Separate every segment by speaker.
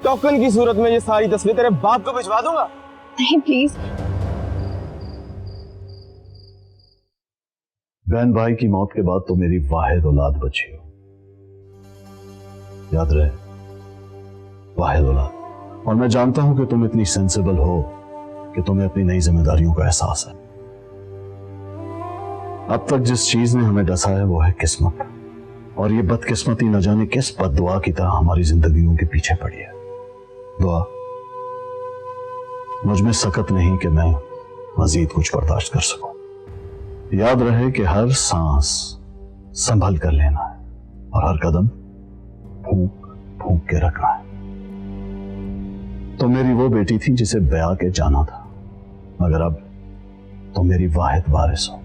Speaker 1: Token की सूरत में ये सारी तस्वीर तेरे बाप को भिजवा दूंगा।
Speaker 2: नहीं प्लीज।
Speaker 3: बहन भाई की मौत के बाद तो मेरी वाहिद औलाद बची हो, याद रहे, वाहिद औलाद। और मैं जानता हूं कि तुम इतनी सेंसिबल हो कि तुम्हें अपनी नई जिम्मेदारियों का एहसास है। अब तक जिस चीज ने हमें डसा है वो है किस्मत, और ये बदकिस्मती न जाने किस बद्दुआ की तरह हमारी जिंदगियों के पीछे पड़ी है। दुआ मुझ में सकत नहीं कि मैं मजीद कुछ बर्दाश्त कर सकूं। याद रहे कि हर सांस संभल कर लेना है और हर कदम फूंक फूंक के रखना है। तो मेरी वो बेटी थी जिसे ब्याह के जाना था, मगर अब तो मेरी वाहिद वारिस हो।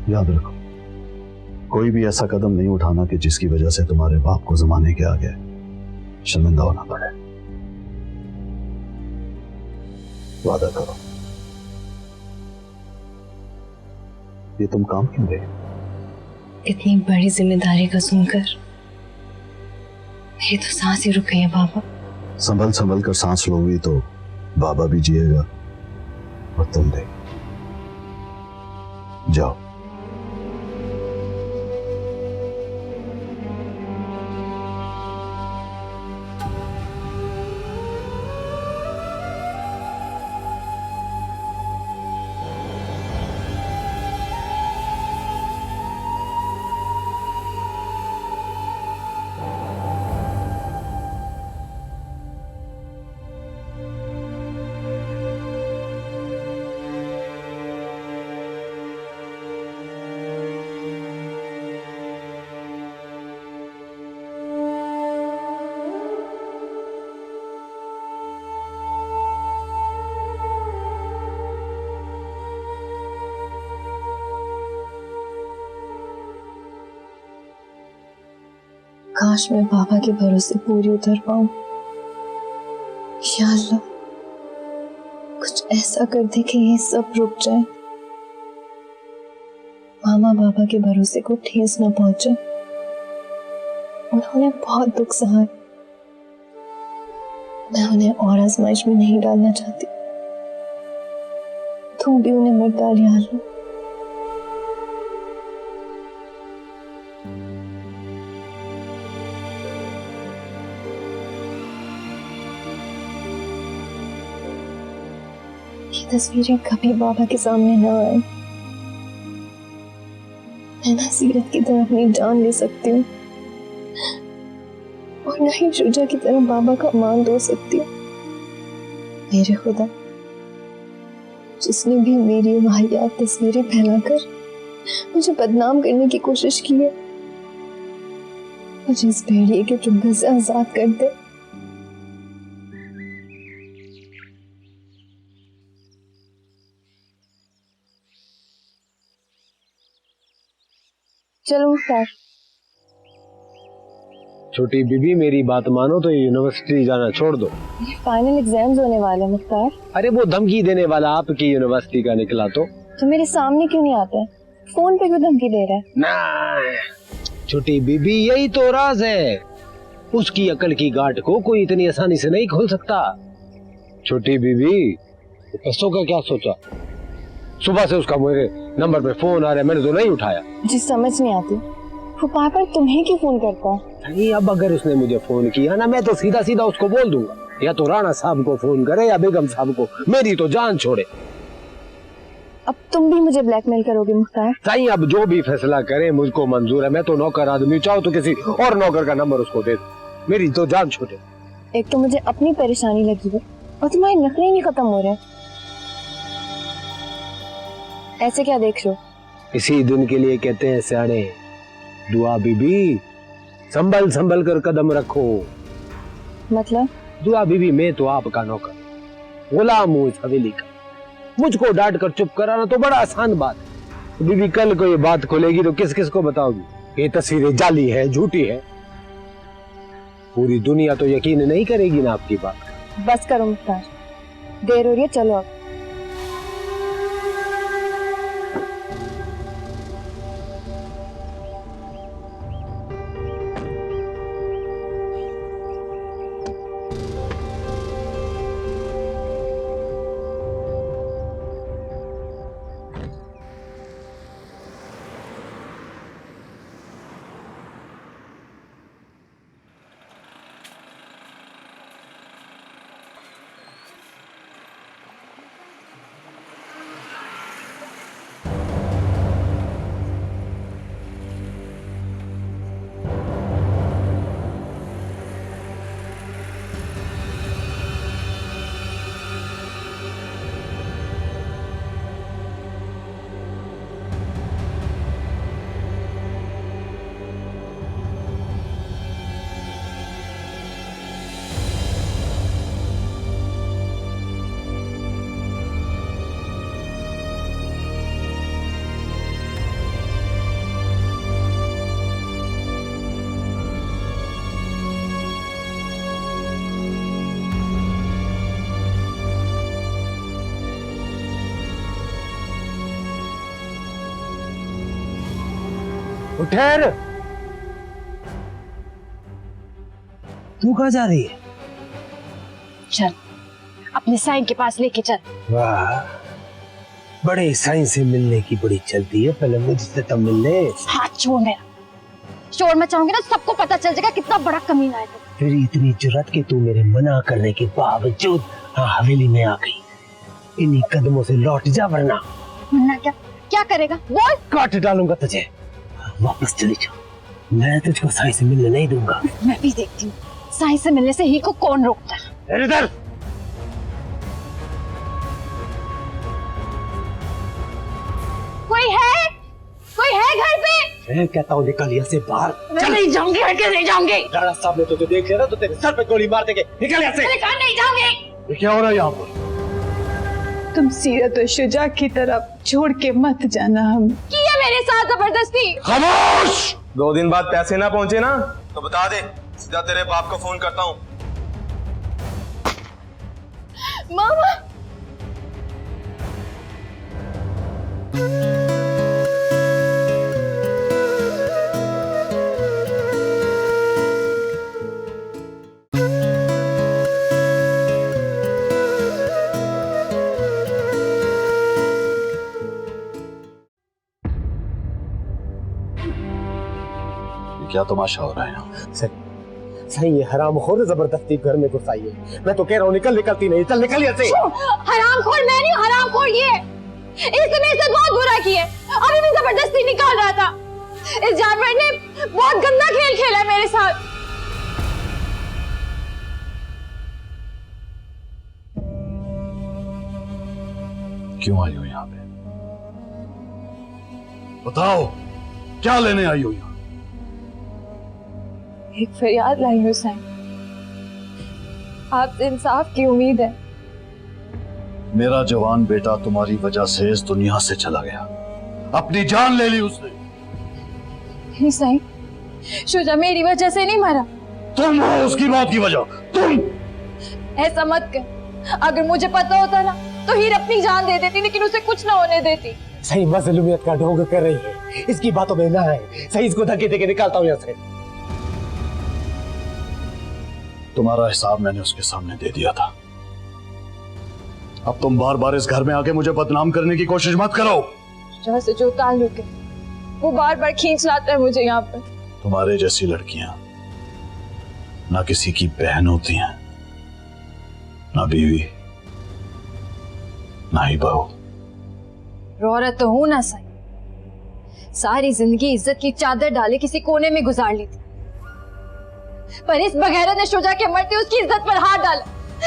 Speaker 3: याद रखो, कोई भी ऐसा कदम नहीं उठाना कि जिसकी वजह से तुम्हारे बाप को जमाने के आगे शर्मिंदा होना पड़े। वादा करो। ये तुम काम क्यों रहे?
Speaker 2: इतनी बड़ी जिम्मेदारी का सुनकर मेरी तो सांस ही रुक गई है बाबा।
Speaker 3: संभल संभल कर सांस लोगी तो बाबा भी जिएगा और तुम भी। जाओ।
Speaker 2: काश मैं बाबा के भरोसे पूरी उतर पाऊं। या अल्लाह, कुछ ऐसा कर दे कि ये सब रुक जाए। मामा बाबा के भरोसे को ठेस न पहुंचे। उन्होंने बहुत दुख सहा। मैं उन्हें और आजमाइश में नहीं डालना चाहती। तुम भी उन्हें मत डाल या अल्लाह। तस्वीरें कभी बाबा के सामने न आए। मैं ना सीरत की तरह अपनी जान ले सकती हूँ और न ही शुजा की तरह बाबा का मान दो सकती हूँ। मेरे खुदा, जिसने भी मेरी वाहियात तस्वीरें फैलाकर मुझे बदनाम करने की कोशिश की है, मुझे इस भेड़िए के चुंगल से आजाद कर दे। चलो मुख्तार।
Speaker 4: छोटी बीबी, मेरी बात मानो तो यूनिवर्सिटी जाना छोड़ दो।
Speaker 2: ये फाइनल एग्जाम्स होने वाले हैं मुख्तार।
Speaker 4: अरे वो धमकी देने वाला आपकी यूनिवर्सिटी का निकला तो
Speaker 2: मेरे सामने क्यों नहीं आता है? फोन पे क्यों धमकी दे रहा है?
Speaker 4: ना छोटी बीबी, यही तो राज है। उसकी अकल की गांठ को कोई इतनी आसानी से नहीं खोल सकता। छोटी बीबी, पैसों का क्या सोचा? सुबह से उसका मेरे नंबर पे फोन आ रहा है, मैंने तो नहीं उठाया।
Speaker 2: मुझे समझ नहीं आती वो पापा तुम्हें क्यों फोन करता है?
Speaker 4: नहीं, अब अगर उसने मुझे फोन किया ना, मैं तो सीधा सीधा उसको बोल दूंगा, या तो राणा साहब को फोन करे या बेगम साहब को, मेरी तो जान छोड़े।
Speaker 2: अब तुम भी मुझे ब्लैकमेल करोगे मुख्तार?
Speaker 4: सही, अब जो भी फैसला करे मुझको मंजूर है। मैं तो नौकर आदमी, चाहो तो किसी और नौकर का नंबर उसको दे दो, मेरी तो जान छोड़े।
Speaker 2: एक तो मुझे अपनी परेशानी लगी है और तुम्हारे नखरे नहीं खत्म हो रहे। ऐसे क्या देख रहे हो?
Speaker 4: इसी दिन के लिए कहते हैं सियाने, दुआ बीबी, संभल संभल कर कदम रखो।
Speaker 2: मतलब?
Speaker 4: दुआ बीबी, मैं तो आपका नौकर, गुलाम हूँ इस हवेली का। मुझको डांट कर चुप कराना तो बड़ा आसान बात है। बीबी, कल को ये बात खुलेगी तो किस किस को बताओगी? ये तस्वीरें जाली है, झूठी है। पूरी दुनिया तो यकीन नहीं करेगी ना आपकी बात का।
Speaker 2: बस करो मुख्तार, देर हो रही है, चलो अब।
Speaker 4: ठहर, तू कहाँ जा रही है?
Speaker 2: चल अपने साईं के पास लेके चल।
Speaker 4: वाह, बड़े साईं से मिलने की बड़ी चलती है, पहले मुझसे तब मिलने।
Speaker 2: हाथ छोड़ मेरा, शोर मचाऊंगी ना सबको पता चल जाएगा कितना बड़ा कमीना है तू।
Speaker 4: फिर इतनी जुर्रत कि तू मेरे मना करने के बावजूद हवेली में आ गई। इन्हीं कदमों से लौट जा, वरना
Speaker 2: क्या क्या करेगा बोल।
Speaker 4: काट डालूंगा तुझे। वापस चली जा, मैं तुझको साईं से मिलने नहीं दूंगा।
Speaker 2: मैं भी देखती हूँ साईं से मिलने से ही को कौन रोकता है।
Speaker 4: इधर
Speaker 2: कोई है घर पे?
Speaker 4: मैं कहता हूँ निकल यहाँ से बाहर।
Speaker 2: मैं नहीं जाऊंगी, हटके नहीं जाऊंगी।
Speaker 4: राणा साहब ने तुझे देख लिया ना तो तेरे सर पे गोली मार देंगे। निकल यहाँ से।
Speaker 2: मैंने कहा नहीं जाऊंगी।
Speaker 3: ये क्या हो रहा है यहाँ पर?
Speaker 5: तुम सीरत और शुजा की तरफ छोड़ के मत जाना। हम
Speaker 2: किया मेरे साथ जबरदस्ती।
Speaker 3: खामोश!
Speaker 1: 2 दिन बाद पैसे ना पहुंचे ना तो बता दे, सीधा तेरे बाप को फोन करता हूँ।
Speaker 2: मामा
Speaker 3: क्या तमाशा हो रहा है यहाँ?
Speaker 4: सही है, हरामखोर जबरदस्ती घर में घुसाई है। मैं तो कह रहा हूँ निकलती नहीं। चल निकल यहाँ से।
Speaker 2: हरामखोर मैं नहीं, हरामखोर ये। इसने मेरे साथ बहुत बुरा किया, अभी भी जबरदस्ती निकाल रहा था। इस जानवर ने बहुत गंदा खेल खेला है मेरे साथ।
Speaker 3: क्यों आई हो यहाँ पे? बताओ, क्या लेने आई हो यहाँ?
Speaker 5: एक फरियाद लाई हूँ साईं, आपसे इंसाफ की उम्मीद है।
Speaker 3: मेरा जवान बेटा तुम्हारी वजह से इस दुनिया से चला गया, अपनी जान ले ली उसने।
Speaker 5: नहीं साईं, शुजा मेरी वजह से नहीं मरा।
Speaker 3: तुम हो उसकी मौत की वजह, तुम।
Speaker 5: ऐसा मत कर, अगर मुझे पता होता ना तो हीर अपनी जान दे देती, लेकिन उसे कुछ ना होने देती।
Speaker 4: सही मजलूमियत का ढोंग कर रही है, इसकी बातों में ना है। सही इसको धक्के देके निकालता हूँ यहाँ से।
Speaker 3: तुम्हारा हिसाब मैंने उसके सामने दे दिया था। अब तुम बार बार इस घर में आके मुझे बदनाम करने की कोशिश मत करो।
Speaker 5: शुजा से जो ताल्लुक है वो बार बार खींच लाता है मुझे यहाँ पर।
Speaker 3: तुम्हारे जैसी लड़कियां ना किसी की बहन होती हैं, ना बीवी, ना ही बहू।
Speaker 5: औरत तो हूं ना साईं, सारी जिंदगी इज्जत की चादर डाले किसी कोने में गुजार ली थी, पर इस बगैरत ने शुजा के मरते उसकी इज्जत पर हाथ डाला।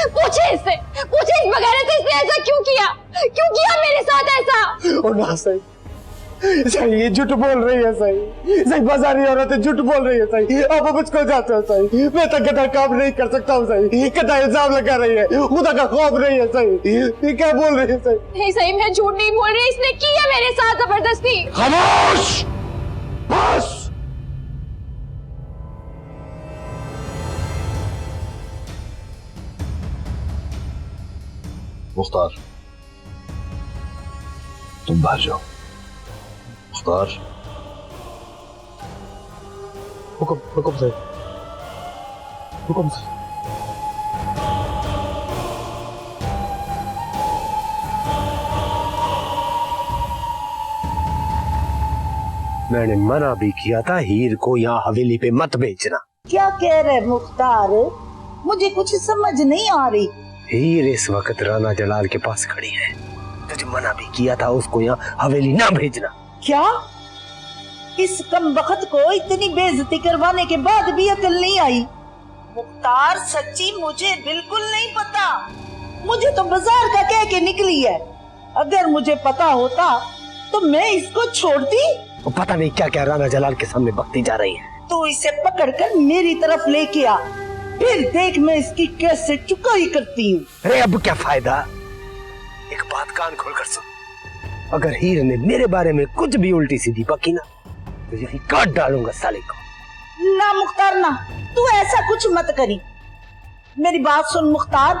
Speaker 5: पूछे इससे, पूछे इस बगैरत से इसने ऐसा क्यों किया मेरे साथ ऐसा?
Speaker 4: ओ ना सही, सही ये झूठ बोल रही है। सही सही बाजारी औरतें झूठ बोल रही है। सही अब मुझको जाते हो। सही मैं तो गधा काम नहीं कर सकता हूँ। सही गधा इल्जाम लगा रही है, खुदा का खौफ रही है। सही ये क्या बोल रही है? सही
Speaker 5: नहीं सही, मैं झूठ नहीं बोल रही, इसने किया मेरे साथ जबरदस्ती।
Speaker 3: खामोश! बस! मुख्तार, तुम बाहर जाओ। मुख्तार,
Speaker 4: हुक्म सही, हुक्म सही। मैंने मना भी किया था हीर को यहाँ हवेली पे मत भेजना।
Speaker 6: क्या कह रहे मुख्तार? मुझे कुछ समझ नहीं आ रही।
Speaker 4: हीर इस वक्त राणा जलाल के पास खड़ी है, तुझे मना भी किया था उसको यहाँ हवेली ना भेजना।
Speaker 6: क्या इस कमबख्त को इतनी बेइज्जती करवाने के बाद भी अकल नहीं आई? मुख्तार सच्ची मुझे बिल्कुल नहीं पता, मुझे तो बाजार का कह के निकली है। अगर मुझे पता होता तो मैं इसको छोड़ती।
Speaker 4: वो पता नहीं क्या क्या राणा जलाल के सामने बकती जा रही है।
Speaker 6: तू इसे पकड़कर मेरी तरफ लेके आ, फिर देख मैं इसकी कैसे चुकाई करती हूँ।
Speaker 4: अरे अब क्या फायदा, एक बात कान खोलकर सुन, अगर हीर ने मेरे बारे में कुछ भी उल्टी सीधी बकी ना तो यही काट डालूंगा साले को।
Speaker 6: ना मुख्तार ना, तू ऐसा कुछ मत करी। मेरी बात सुन मुख्तार।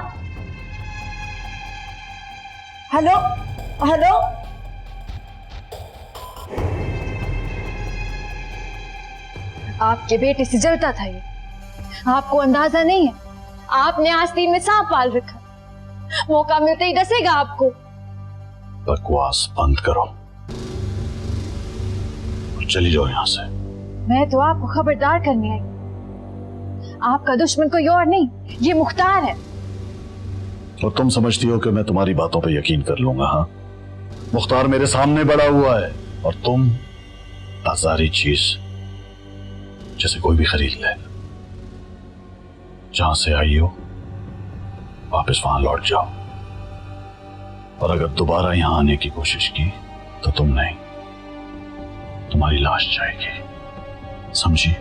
Speaker 6: हेलो हेलो,
Speaker 5: आपके बेटे से जलता था ये। आपको अंदाजा नहीं है, आपने आस्तीन में सांप पाल रखा, मौका मिलते ही डसेगा आपको।
Speaker 3: बकवास बंद करो और चली जाओ यहां से।
Speaker 5: मैं तो आपको खबरदार करने आई। आपका दुश्मन कोई और नहीं, ये मुख्तार है।
Speaker 3: और तुम समझती हो कि मैं तुम्हारी बातों पे यकीन कर लूंगा? हाँ, मुख्तार मेरे सामने बड़ा हुआ है और तुम बाजारी चीज जैसे कोई भी खरीद ले। जहां से आई हो वापस वहां लौट जाओ, और अगर दोबारा यहां आने की कोशिश की तो तुम नहीं, तुम्हारी लाश जाएगी, समझी?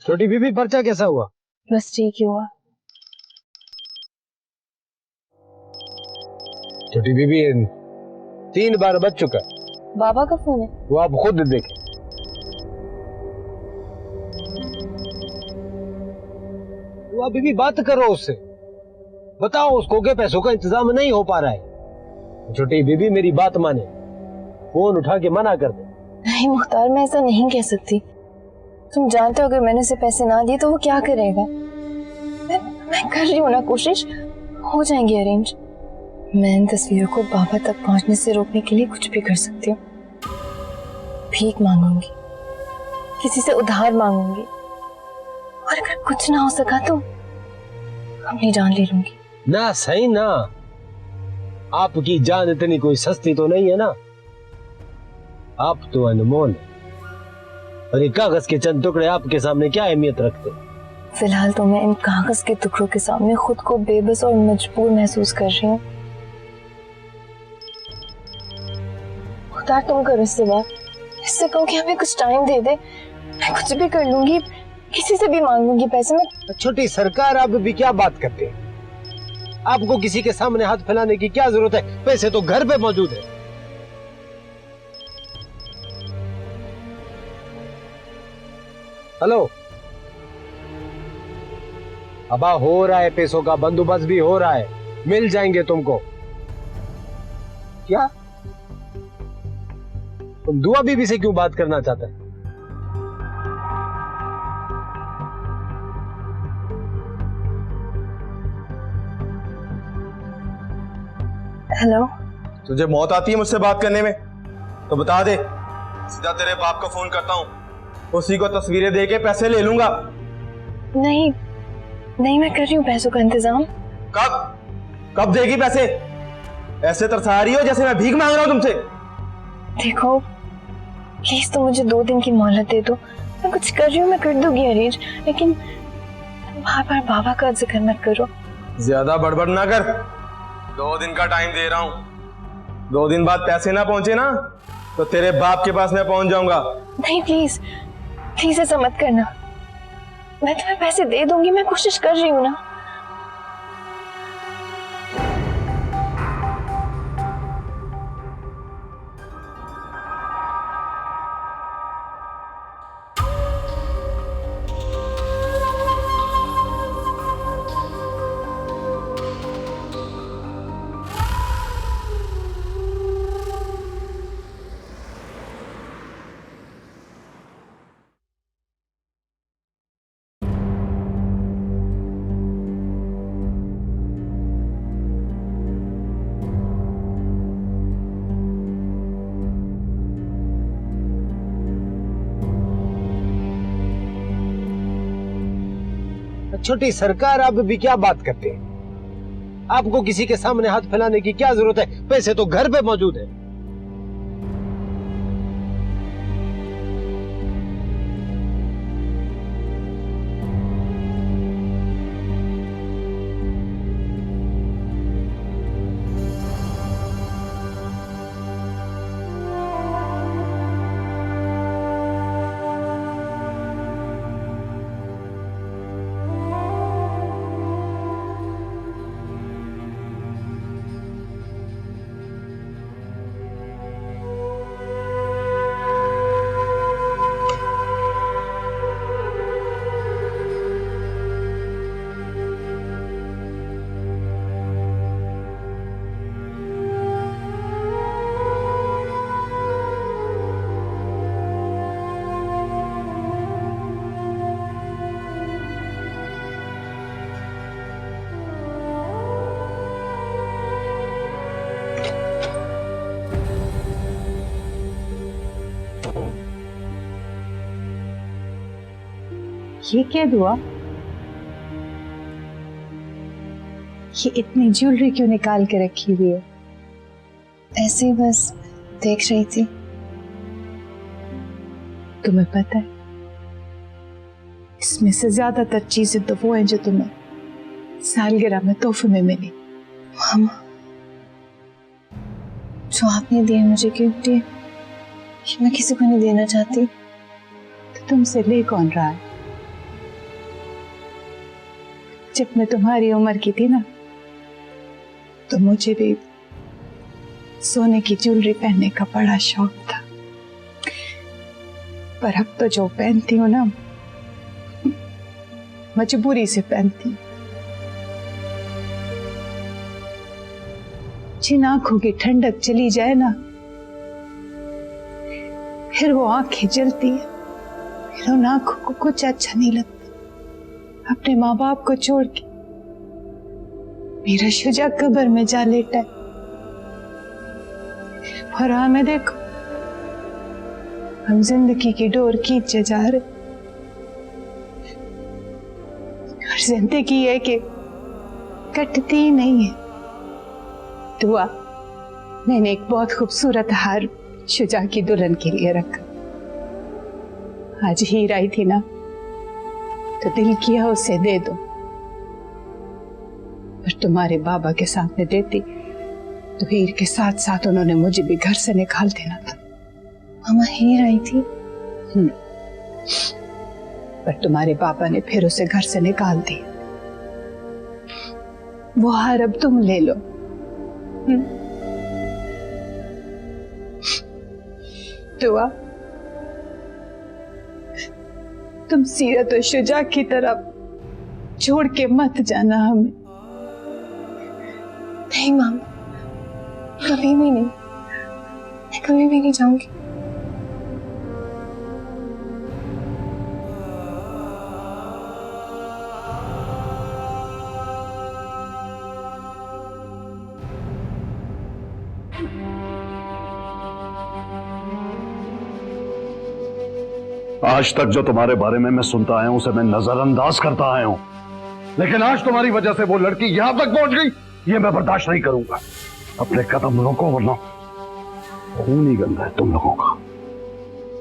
Speaker 4: छोटी बीबी, पर्चा कैसा हुआ?
Speaker 2: बस ठीक ही हुआ।
Speaker 4: छोटी बीबी 3 बार बच चुका है।
Speaker 2: बाबा का फोन है।
Speaker 4: वो आप खुद देखें। तो आप बीबी बात करो उससे, बताओ उसको कि पैसों का इंतजाम नहीं हो पा रहा है। छोटी बीबी मेरी बात माने, फोन उठा के मना कर दे।
Speaker 2: नहीं मुख्तार, मैं ऐसा नहीं कह सकती। तुम जानते हो अगर मैंने उसे पैसे ना दिए तो वो क्या करेगा। मैं कर रही हूँ ना कोशिश, हो जाएंगे अरेंज। मैं इन तस्वीरों को बाबा तक पहुंचने से रोकने के लिए कुछ भी कर सकती हूँ। भीख मांगूंगी, किसी से उधार मांगूंगी, और अगर कुछ ना हो सका तो अपनी जान ले लूंगी।
Speaker 4: ना सही ना, आपकी जान इतनी कोई सस्ती तो नहीं है ना। आप तो अनमोल है, और ये कागज के चंद टुकड़े आपके सामने क्या अहमियत रखते?
Speaker 2: फिलहाल तो मैं इन कागज के टुकड़ों के सामने खुद को बेबस और मजबूर महसूस कर रही हूँ। मुख्तार, तुम करो इससे बात, इससे कहो कि हमें कुछ टाइम दे दे। मैं कुछ भी कर लूंगी, किसी से भी मांग लूंगी पैसे। मैं
Speaker 4: छोटी सरकार, आप भी क्या बात करते हैं? आपको किसी के सामने हाथ फैलाने की क्या जरूरत है? पैसे तो घर पे मौजूद है। हेलो, अबा हो रहा है, पैसों का बंदोबस्त भी हो रहा है, मिल जाएंगे तुमको। क्या तुम दुआ बीबी से क्यों बात करना चाहते हैं?
Speaker 2: हेलो,
Speaker 1: तुझे मौत आती है मुझसे बात करने में तो बता दे, सीधा तेरे बाप को फोन करता हूँ, उसी को तस्वीरें दे के पैसे ले लूंगा।
Speaker 2: नहीं नहीं, मैं कर रही हूँ पैसों का इंतजाम।
Speaker 1: कब देगी पैसे? ऐसे तरसा रही हो जैसे मैं भीख मांग रहा हूँ तुमसे।
Speaker 2: देखो प्लीज, तो मुझे 2 दिन की मोहलत दे दो। मैं कुछ कर रही हूँ, मैं कर दूंगी अरेंज, लेकिन बार बार बाबा का जिक्र मत करो।
Speaker 1: ज्यादा बड़बड़ ना कर, 2 दिन का टाइम दे रहा हूँ। 2 दिन बाद पैसे ना पहुंचे ना तो तेरे बाप के पास मैं पहुंच जाऊंगा।
Speaker 2: नहीं प्लीज प्लीज, ऐसा मत करना। मैं तुम्हें पैसे दे दूंगी, मैं कोशिश कर रही हूँ ना।
Speaker 4: छोटी सरकार, आप भी क्या बात करते हैं? आपको किसी के सामने हाथ फैलाने की क्या जरूरत है? पैसे तो घर पे मौजूद है।
Speaker 7: ये क्या दुआ? ये इतनी ज्वेलरी क्यों निकाल के रखी हुई है?
Speaker 2: ऐसे ही बस देख रही थी।
Speaker 7: तुम्हें पता है इसमें से ज्यादातर चीजें तो वो हैं जो तुम्हें सालगिरह में तोहफे में मिली।
Speaker 2: मामा, जो आपने दिए मुझे गिफ्ट दिए, ये मैं किसी को नहीं देना चाहती।
Speaker 7: तो तुमसे ले कौन रहा है? जब मैं तुम्हारी उम्र की थी ना, तो मुझे भी सोने की ज्वेलरी पहनने का बड़ा शौक था, पर अब तो जो पहनती हूँ ना, मजबूरी से पहनती हूँ। जिन आंखों की ठंडक चली जाए ना, फिर वो आंखें जलती है, फिर उन आंखों को कुछ अच्छा नहीं लगता। अपने माँ बाप को छोड़ के मेरा शुजा कब्र में जा लेटा है, और हमें देखो, हम जिंदगी की डोर खींचे जा रहे, और जिंदगी है कि कटती ही नहीं है। दुआ, मैंने एक बहुत खूबसूरत हार शुजा की दुल्हन के लिए रखा। आज हीर आई थी ना, तो दिल किया उसे दे दो, और तुम्हारे बाबा के सामने देती तो हीर के साथ साथ उन्होंने मुझे भी घर से निकाल देना था।
Speaker 2: मामा, हीर आई थी?
Speaker 7: पर तुम्हारे पापा ने फिर उसे घर से निकाल दिया। वो हार अब तुम ले लो। दुआ, तुम सीरत और शुजा की तरफ छोड़ के मत जाना हमें।
Speaker 2: नहीं मामा, कभी भी नहीं, मैं कभी भी नहीं जाऊंगी।
Speaker 3: आज तक जो तुम्हारे बारे में मैं सुनता आया हूं उसे मैं नजरअंदाज करता आया हूं, लेकिन आज तुम्हारी वजह से वो लड़की यहां तक पहुंच गई, ये मैं बर्दाश्त नहीं करूंगा। अपने कदम रोको, वरना खून ही गंदा है तुम लोगों का।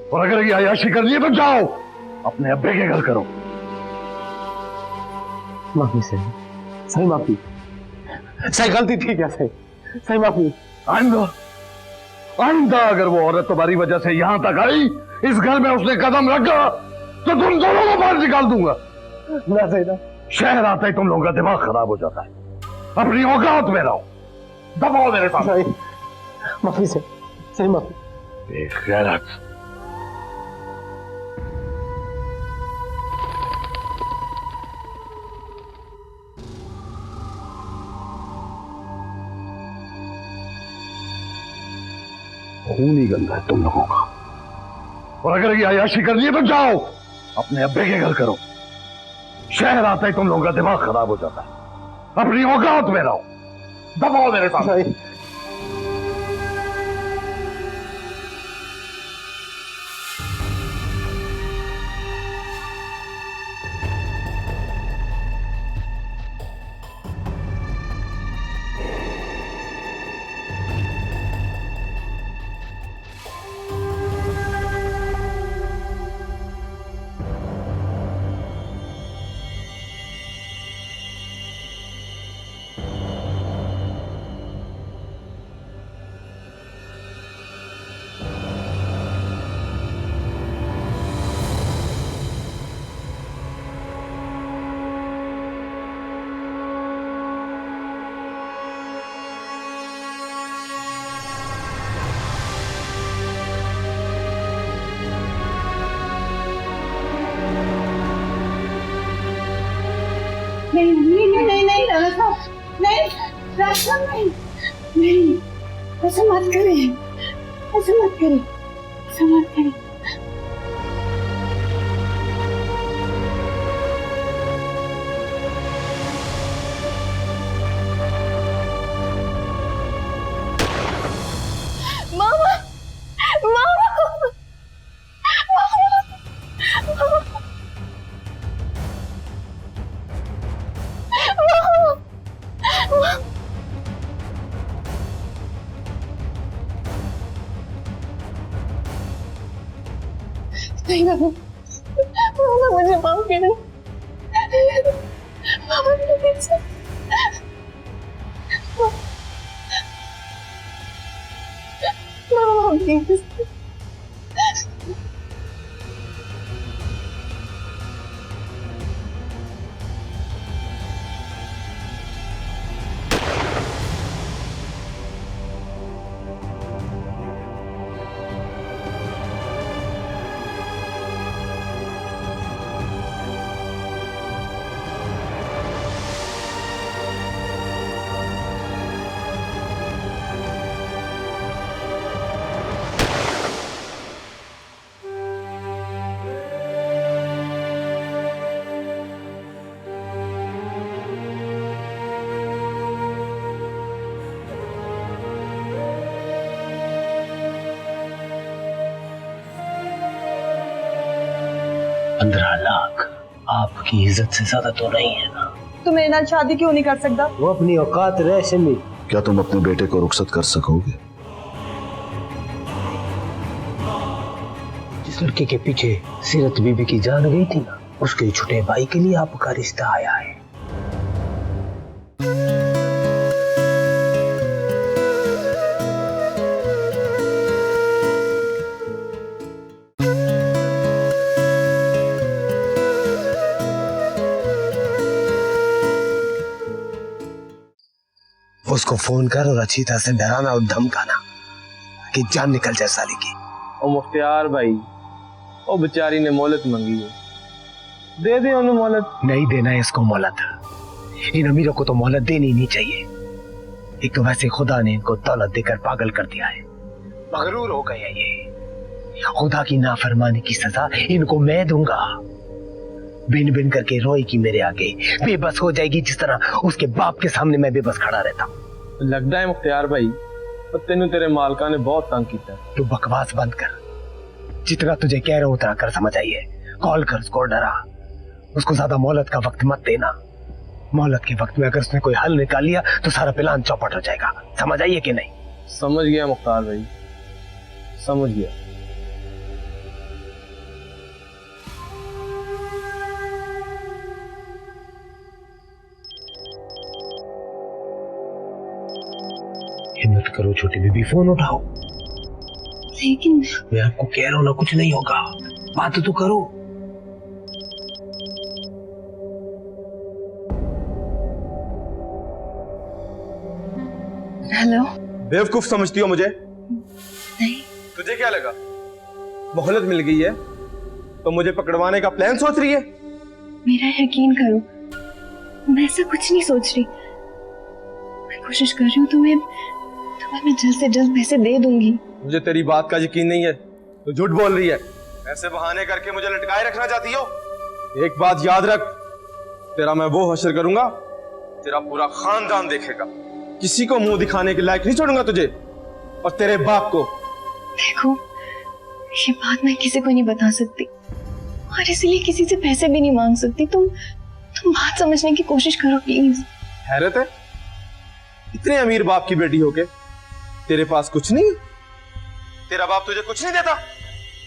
Speaker 3: और अगर ये अयाशी कर लिए तो जाओ अपने अब्बे के घर करो।
Speaker 4: माफी सही माफी, सही गलती थी क्या? सही माफी।
Speaker 3: आइंदा अगर वो औरत तुम्हारी वजह से यहां तक आई, इस घर में उसने कदम रखा, तो तुम दोनों को बाहर निकाल दूंगा।
Speaker 4: ना सही ना,
Speaker 3: शहर आते ही तुम लोगों का दिमाग खराब हो जाता है। अपनी औकात में रहो, दबाओ मेरे सामने।
Speaker 4: माफी सही माफी।
Speaker 3: बेगैरत। खून ही गंदा है तुम लोगों का। और अगर ये अयाशी कर लिए तो जाओ अपने अब्बे के घर करो। शहर आते ही तुम लोगों का दिमाग खराब हो जाता है। अपनी औकात में रहो, दबाओ मेरे सामने।
Speaker 7: नहीं राधा, नहीं राधा, नहीं, ऐसा मत करें, ऐसा मत करें, ऐसा मत करें।
Speaker 2: मामा, मामा, नहीं बाबा, बाबा मुझे माफ कर दो बाबा, प्लीज बाबा प्लीज।
Speaker 4: पंद्रह लाख आपकी इज्जत से ज्यादा तो नहीं है ना?
Speaker 6: तू मेरे नाल शादी क्यों नहीं कर सकता?
Speaker 4: वो अपनी औकात रहे सिमी।
Speaker 3: क्या तुम अपने बेटे को रुखसत कर सकोगे?
Speaker 4: जिस लड़के के पीछे सीरत बीबी की जान गई थी ना, उसके छोटे भाई के लिए आपका रिश्ता आया है। उसको फोन कर और अच्छी तरह से डराना और धमकाना कि जान निकल जाए साली की।
Speaker 1: ओ मुख्तियार भाई, ओ बेचारी ने मोहलत मांगी है, दे दे उन्हें मोहलत।
Speaker 4: नहीं देना है इसको मोहलत। इन अमीरों को तो मोहलत देनी नहीं चाहिए। एक तो वैसे खुदा ने इनको दौलत देकर पागल कर दिया है, मगरूर हो गए हैं ये। खुदा की नाफरमानी की सजा इनको मैं दूंगा। बिन बिन करके रोएगी मेरे आगे, बेबस हो जाएगी जिस तरह उसके बाप के सामने मैं बेबस खड़ा रहता हूँ।
Speaker 1: लगता है मुख्तियार भाई, तेनू तेरे मालका ने बहुत तंग किया।
Speaker 4: तू बकवास बंद कर। जितना तुझे कह रहा हूं उतना कर, समझ आइए। कॉल कर उसको, डरा उसको। ज्यादा मोहलत का वक्त मत देना। मोहलत के वक्त में अगर उसने कोई हल निकाल लिया तो सारा प्लान चौपट हो जाएगा। समझ आइए कि नहीं?
Speaker 1: समझ गया मुख्तार भाई, समझ गया।
Speaker 4: हिम्मत करो छोटी बीबी, फोन उठाओ।
Speaker 2: लेकिन
Speaker 4: मैं आपको कह रहा हूं ना, कुछ नहीं होगा, बात तो करो।
Speaker 2: हेलो।
Speaker 1: बेवकूफ समझती हो मुझे?
Speaker 2: नहीं।
Speaker 1: तुझे क्या लगा मोहलत मिल गई है तो मुझे पकड़वाने का प्लान सोच रही है?
Speaker 2: मेरा यकीन करो, मैं ऐसा कुछ नहीं सोच रही। मैं कोशिश कर रही हूँ तुम्हें मैं जल्द से जल्द पैसे दे दूंगी।
Speaker 1: मुझे तेरी बात का यकीन नहीं है, तो झूठ बोल रही है। ऐसे बहाने करके मुझे लटकाए रखना चाहती हो? एक बात याद रख, तेरा मैं वो हश्र करूंगा, तेरा पूरा खानदान देखेगा। किसी को मुंह दिखाने के लायक नहीं छोड़ूंगा तुझे और तेरे बाप को।
Speaker 2: देखो, ये बात मैं किसी को नहीं बता सकती और इसलिए किसी से पैसे भी नहीं मांग सकती। तुम बात समझने की कोशिश करो प्लीज।
Speaker 1: हैरत है, इतने अमीर बाप की बेटी होके तेरे पास कुछ नहीं? तेरा बाप तुझे कुछ नहीं देता?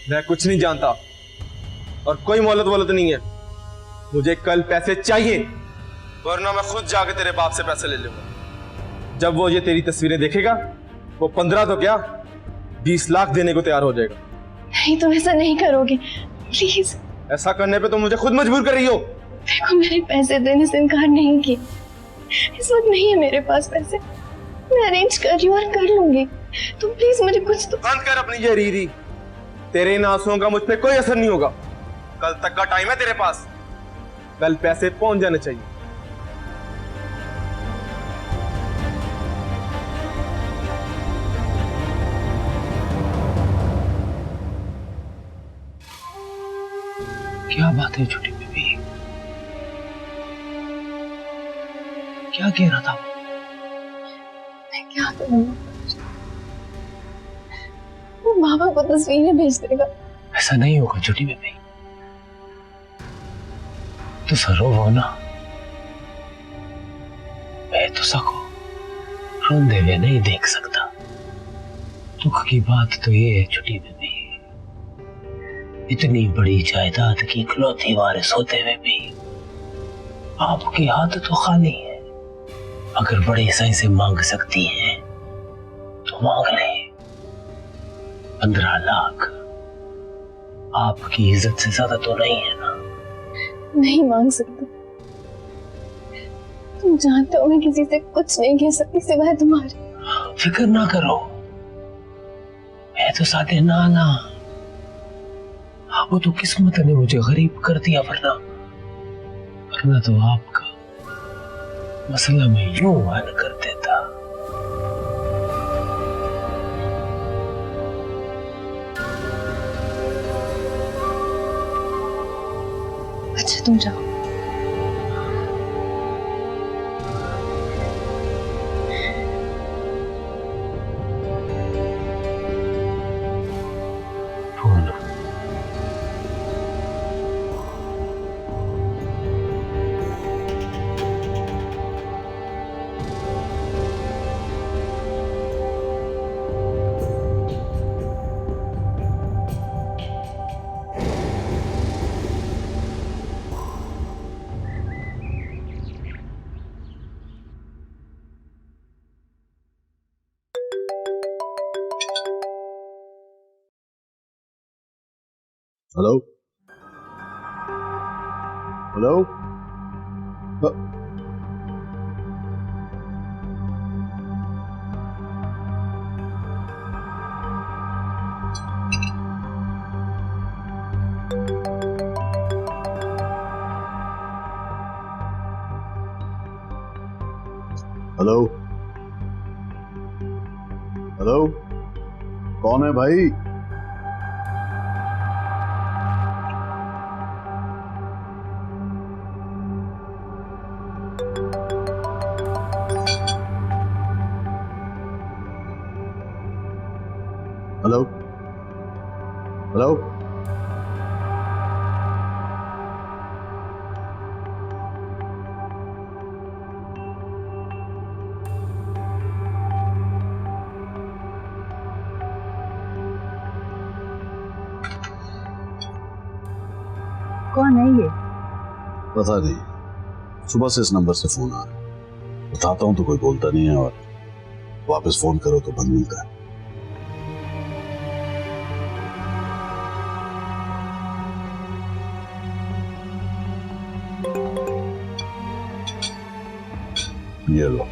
Speaker 1: मैं कुछ नहीं जानता और कोई मोहलत नहीं है। मुझे कल पैसे चाहिए, वरना मैं खुद जाके तेरे बाप से पैसे ले लूंगा। जब वो ये तेरी तस्वीरें देखेगा, वो 15 तो क्या 20 लाख देने को तैयार हो जाएगा।
Speaker 2: नहीं, तुम ऐसा नहीं करोगे प्लीज।
Speaker 1: ऐसा करने पे तुम मुझे खुद मजबूर कर रही हो।
Speaker 2: देखो, मैंने पैसे देने से इनकार नहीं किया। इस वक्त नहीं है मेरे पास पैसे, मैं अरेंज कर रही हूँ और कर लूंगी। तुम प्लीज मुझे कुछ तो।
Speaker 1: बंद कर अपनी ये रीरी। तेरे इन आंसुओं का मुझ पे कोई असर नहीं होगा। कल तक का टाइम है तेरे पास, कल पैसे पहुंच जाने चाहिए।
Speaker 4: क्या बात है छोटी बीबी, क्या कह रहा था वो?
Speaker 2: मैं क्या करूँगा? वो बाबा को तस्वीरें भेज देगा।
Speaker 4: ऐसा नहीं होगा छोटी बीबी, तो सरो वो ना। मैं तो सको रोंदे हुए नहीं देख सकता। दुख की बात तो ये है छोटी बीबी, इतनी बड़ी जायदाद की इकलौती वारिस होते हुए भी आपके हाथ तो खाली है। अगर बड़े साईं से मांग सकती हैं तो मांग ले। 15 लाख आपकी इज्जत से ज्यादा तो नहीं है ना?
Speaker 2: नहीं मांग सकता। तुम जानते हो मैं किसी से कुछ नहीं कह सकती सिवाय तुम्हारे।
Speaker 4: फिक्र ना करो, मैं तो साथे नाना। वो तो किस्मत ने मुझे गरीब कर दिया, वरना तो आपका मसला मैं यूं हल कर देता।
Speaker 2: अच्छा तुम जाओ।
Speaker 3: Hello hello. हेलो हेलो, कौन है भाई? Hello hello.
Speaker 7: कौन है ये?
Speaker 3: पता नहीं, सुबह से इस नंबर से फोन आ रहा है। बताता हूं तो कोई बोलता नहीं है, और वापस फोन करो तो बंद मिलता है। ये लो।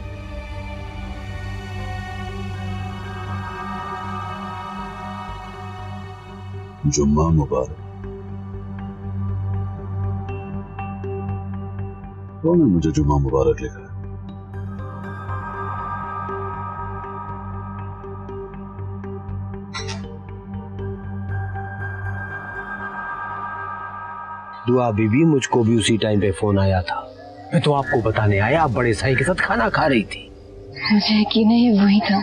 Speaker 3: जुम्मा मुबारक। कौन है मुझे जुम्मा मुबारक लिखा है?
Speaker 4: दुआ बीबी, मुझको भी उसी टाइम पे फोन आया था। मैं तो आपको बताने आया, आप बड़े साईं के साथ खाना खा रही थी।
Speaker 2: मुझे यकीन है ये वही था।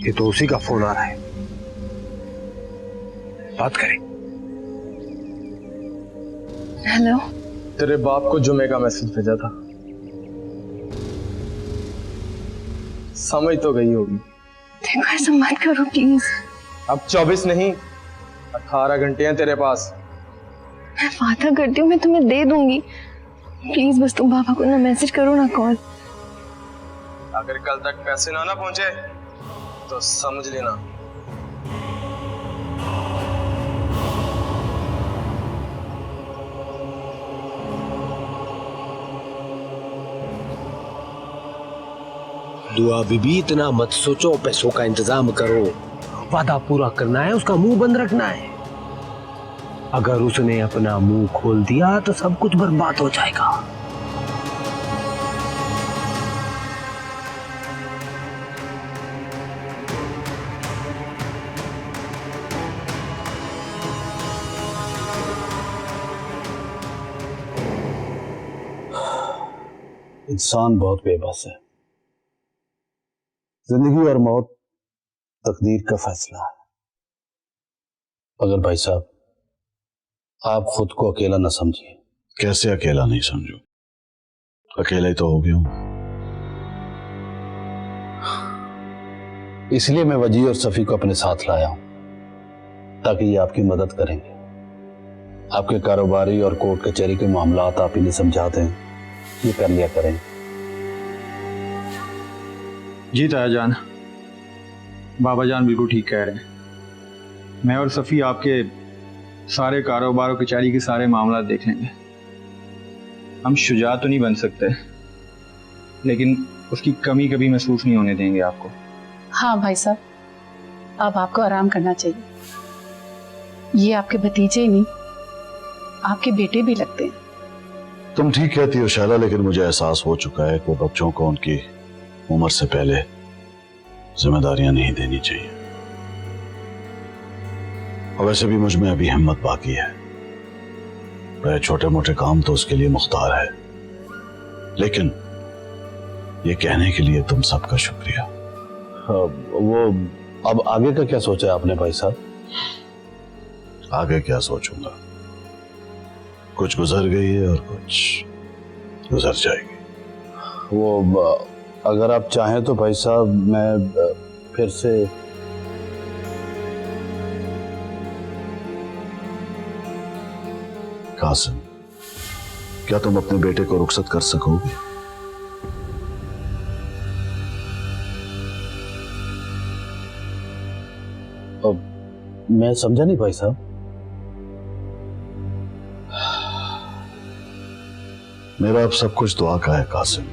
Speaker 4: ये तो उसी का फोन आ रहा है, बात करें।
Speaker 2: हेलो।
Speaker 1: तेरे बाप को जुमे का मैसेज भेजा था, समझ तो गई होगी।
Speaker 2: देखो ऐसा मत करो प्लीज।
Speaker 1: अब 24 नहीं 18 घंटे हैं तेरे पास।
Speaker 2: मैं वादा करती हूँ मैं तुम्हें दे दूंगी। प्लीज बस तुम पापा को ना मैसेज करो ना कॉल।
Speaker 1: अगर कल तक पैसे ना पहुंचे तो समझ लेना।
Speaker 4: दुआ बीबी, इतना मत सोचो, पैसों का इंतजाम करो। वादा पूरा करना है, उसका मुंह बंद रखना है। अगर उसने अपना मुंह खोल दिया तो सब कुछ बर्बाद हो जाएगा।
Speaker 3: इंसान बहुत बेबस है। जिंदगी और मौत तकदीर का फैसला है। अगर भाई साहब आप खुद को अकेला ना समझिए। कैसे अकेला नहीं समझू, अकेला ही तो हो गया हूं। इसलिए मैं वजी और सफ़ी को अपने साथ लाया हूं, ताकि ये आपकी मदद करेंगे। आपके कारोबारी और कोर्ट कचहरी के मामलात आप इन्हें समझा दें, ये कर लिया करें।
Speaker 8: जी ताया जान, बाबा जान बिल्कुल ठीक कह रहे हैं। मैं और सफ़ी आपके सारे कारोबार और कचहरी के सारे मामला देख लेंगे। हम शुजा तो नहीं बन सकते, लेकिन उसकी कमी कभी महसूस नहीं होने देंगे आपको।
Speaker 7: हाँ भाई साहब, अब आपको आराम करना चाहिए। ये आपके भतीजे ही नहीं, आपके बेटे भी लगते हैं।
Speaker 3: तुम ठीक कहती हो शैला, लेकिन मुझे एहसास हो चुका है कि बच्चों को उनकी उम्र से पहले जिम्मेदारियां नहीं देनी चाहिए। और वैसे भी मुझ में अभी हिम्मत बाकी है। वह छोटे मोटे काम तो उसके लिए मुख्तार है, लेकिन ये कहने के लिए तुम सबका शुक्रिया। वो अब आगे का क्या सोचा है आपने भाई साहब? आगे क्या सोचूंगा, कुछ गुजर गई है और कुछ गुजर जाएगी। वो अगर आप चाहें तो भाई साहब मैं फिर से कासिम, क्या तुम अपने बेटे को रुखसत कर सकोगे? अब मैं समझा नहीं भाई साहब। मेरा अब सब कुछ दुआ का है कासिम।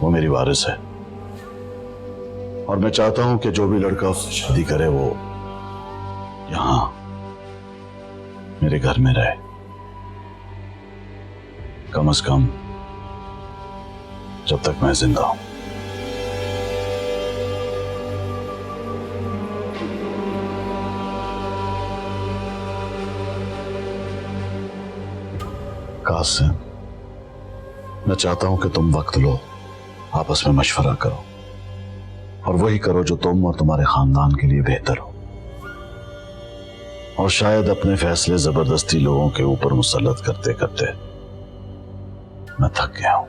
Speaker 3: वो मेरी वारिस है और मैं चाहता हूं कि जो भी लड़का उससे शादी करे वो यहां मेरे घर में रहे, कम से कम जब तक मैं जिंदा हूं। कासिम, मैं चाहता हूं कि तुम वक्त लो, आपस में मशवरा करो और वही करो जो तुम और तुम्हारे खानदान के लिए बेहतर हो। और शायद अपने फैसले जबरदस्ती लोगों के ऊपर मुसल्लत करते करते मैं थक गया हूं।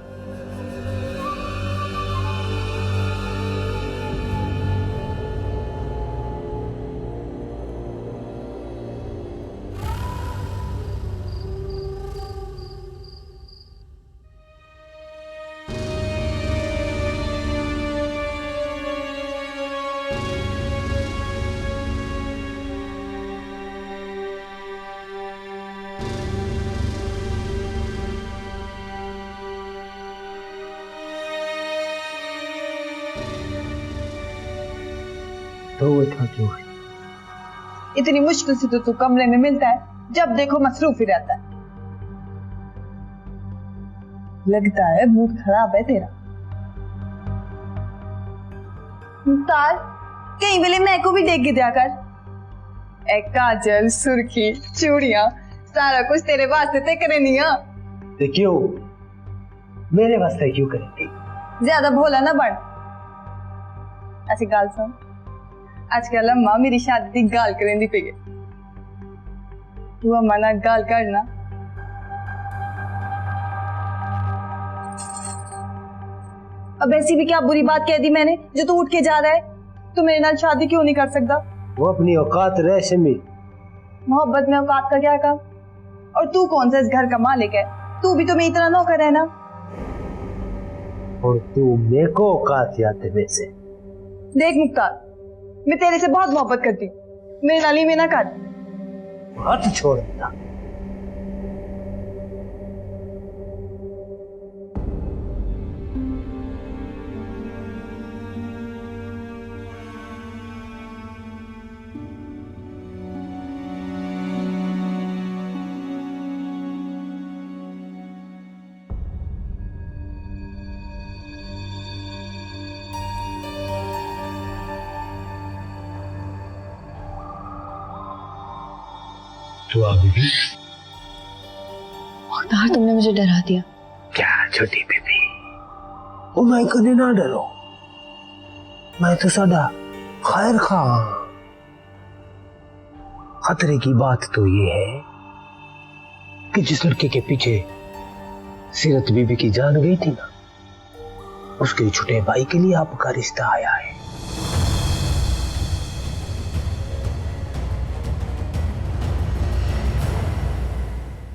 Speaker 4: तो वो था क्यों?
Speaker 6: इतनी मुश्किल से तो तू कमरे में मिलता है, जब देखो मसरूफ ही रहता है। लगता है मूड खराब है तेरा। मुख्तार, कहीं वेले मैं को भी देख के दिया कर। एक काजल, सुर्खी, चूड़ियां, सारा कुछ तेरे वास्ते ते करे नहीं आ।
Speaker 4: ते क्यों मेरे वास्ते क्यों करेंगी?
Speaker 6: ज्यादा भोला ना बन। ऐसी गाल सुन, आजकल अम्मा मेरी शादी की गाल करेंदी पे गए। तू अम्मा ना गाल करना। अब ऐसी भी क्या बुरी बात कह दी मैंने जो तू उठ के जा रहा है? तू मेरे नाल शादी क्यों नहीं कर सकता?
Speaker 4: वो अपनी औकात रहे सिमी।
Speaker 6: मोहब्बत में औकात का क्या काम? और तू कौन सा इस घर का मालिक है? तू भी तो मेरी तरह नौकर है ना।
Speaker 4: और तू मेरे को औकात याद है वैसे।
Speaker 6: देख मुख्तार, मैं तेरे से बहुत मोहब्बत करती हूँ, मेरे नाली में ना कर।
Speaker 4: हाथ छोड़ देना। तू आ बीबी।
Speaker 2: मुख्तार, तुमने मुझे डरा दिया।
Speaker 4: क्या छोटी बीबी? ओ मैं कदे ना डरो, मैं तो सदा खैर खा। खतरे की बात तो ये है कि जिस लड़के के पीछे सीरत बीबी की जान गई थी ना, उसके छोटे भाई के लिए आपका रिश्ता आया है।